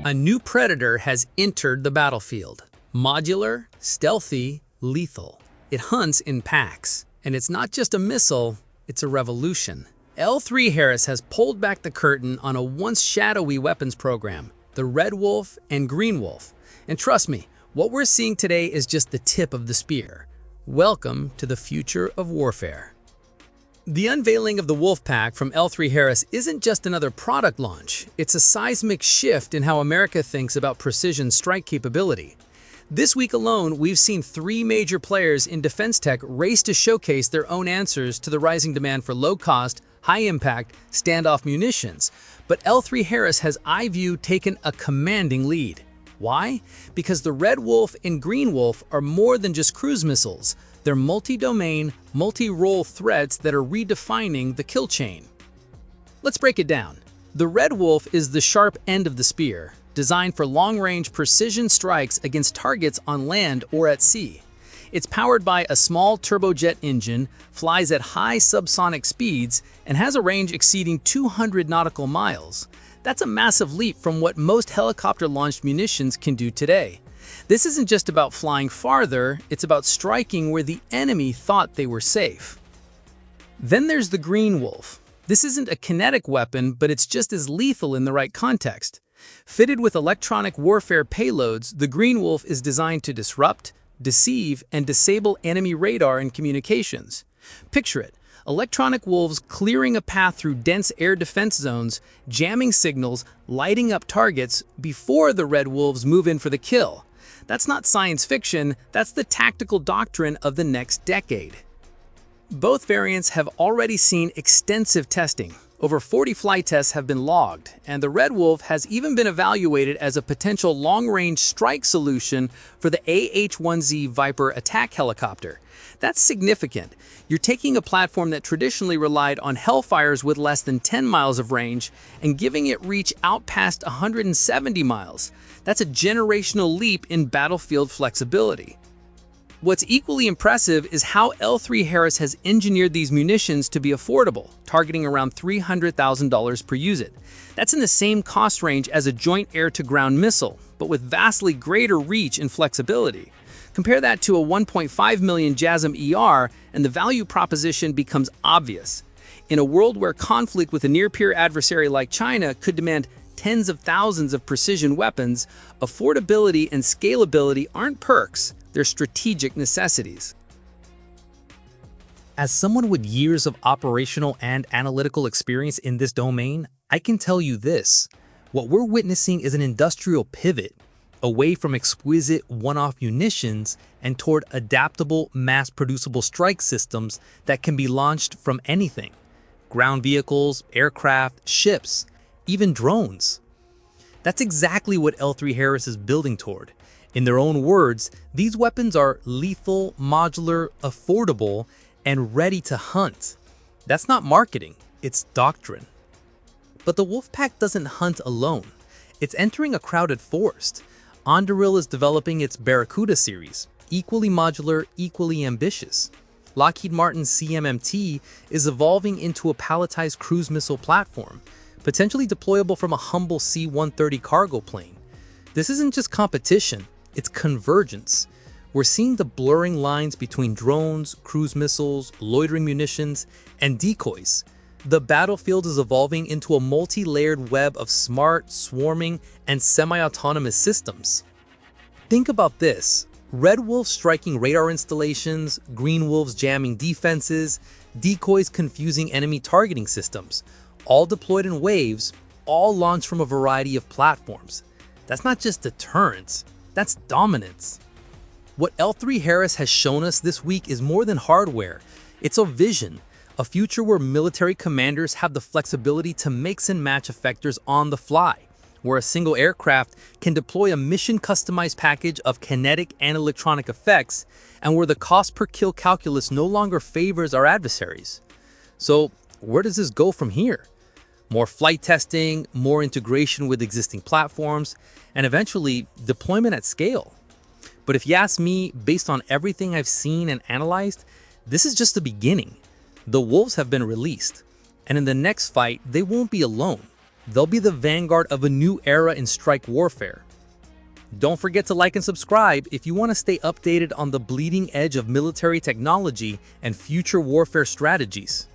A new predator has entered the battlefield. Modular, stealthy, lethal. It hunts in packs. And it's not just a missile, it's a revolution. L3 Harris has pulled back the curtain on a once shadowy weapons program, the Red Wolf and Green Wolf. And trust me, what we're seeing today is just the tip of the spear. Welcome to the future of warfare. The unveiling of the Wolf Pack from L3 Harris isn't just another product launch. It's a seismic shift in how America thinks about precision strike capability. This week alone, we've seen 3 major players in defense tech race to showcase their own answers to the rising demand for low-cost, high-impact, standoff munitions. But L3 Harris has, I view, taken a commanding lead. Why? Because the Red Wolf and Green Wolf are more than just cruise missiles. They're multi-domain, multi-role threats that are redefining the kill chain. Let's break it down. The Red Wolf is the sharp end of the spear, designed for long-range precision strikes against targets on land or at sea. It's powered by a small turbojet engine, flies at high subsonic speeds, and has a range exceeding 200 nautical miles. That's a massive leap from what most helicopter-launched munitions can do today. This isn't just about flying farther, it's about striking where the enemy thought they were safe. Then there's the Green Wolf. This isn't a kinetic weapon, but it's just as lethal in the right context. Fitted with electronic warfare payloads, the Green Wolf is designed to disrupt, deceive, and disable enemy radar and communications. Picture it. Electronic wolves clearing a path through dense air defense zones, jamming signals, lighting up targets before the Red Wolves move in for the kill. That's not science fiction, that's the tactical doctrine of the next decade. Both variants have already seen extensive testing. Over 40 flight tests have been logged, and the Red Wolf has even been evaluated as a potential long-range strike solution for the AH-1Z Viper attack helicopter. That's significant. You're taking a platform that traditionally relied on Hellfires with less than 10 miles of range and giving it reach out past 170 miles. That's a generational leap in battlefield flexibility. What's equally impressive is how L3 Harris has engineered these munitions to be affordable, targeting around $300,000 per unit. That's in the same cost range as a joint air-to-ground missile, but with vastly greater reach and flexibility. Compare that to a $1.5 million JASSM ER, and the value proposition becomes obvious. In a world where conflict with a near-peer adversary like China could demand tens of thousands of precision weapons, affordability and scalability aren't perks. They're strategic necessities. As someone with years of operational and analytical experience in this domain, I can tell you this. What we're witnessing is an industrial pivot away from exquisite one-off munitions and toward adaptable, mass-producible strike systems that can be launched from anything. Ground vehicles, aircraft, ships, even drones. That's exactly what L3 Harris is building toward. In their own words, these weapons are lethal, modular, affordable, and ready to hunt. That's not marketing, it's doctrine. But the Wolfpack doesn't hunt alone. It's entering a crowded forest. Anduril is developing its Barracuda series, equally modular, equally ambitious. Lockheed Martin's CMMT is evolving into a palletized cruise missile platform, potentially deployable from a humble C-130 cargo plane. This isn't just competition. It's convergence. We're seeing the blurring lines between drones, cruise missiles, loitering munitions, and decoys. The battlefield is evolving into a multi-layered web of smart, swarming, and semi-autonomous systems. Think about this. Red Wolves striking radar installations, Green Wolves jamming defenses, decoys confusing enemy targeting systems, all deployed in waves, all launched from a variety of platforms. That's not just deterrence. That's dominance. What L3 Harris has shown us this week is more than hardware. It's a vision, a future where military commanders have the flexibility to mix and match effectors on the fly, where a single aircraft can deploy a mission-customized package of kinetic and electronic effects, and where the cost per kill calculus no longer favors our adversaries. So, where does this go from here? More flight testing, more integration with existing platforms, and eventually deployment at scale. But if you ask me, based on everything I've seen and analyzed, this is just the beginning. The wolves have been released, and in the next fight, they won't be alone. They'll be the vanguard of a new era in strike warfare. Don't forget to like and subscribe if you want to stay updated on the bleeding edge of military technology and future warfare strategies.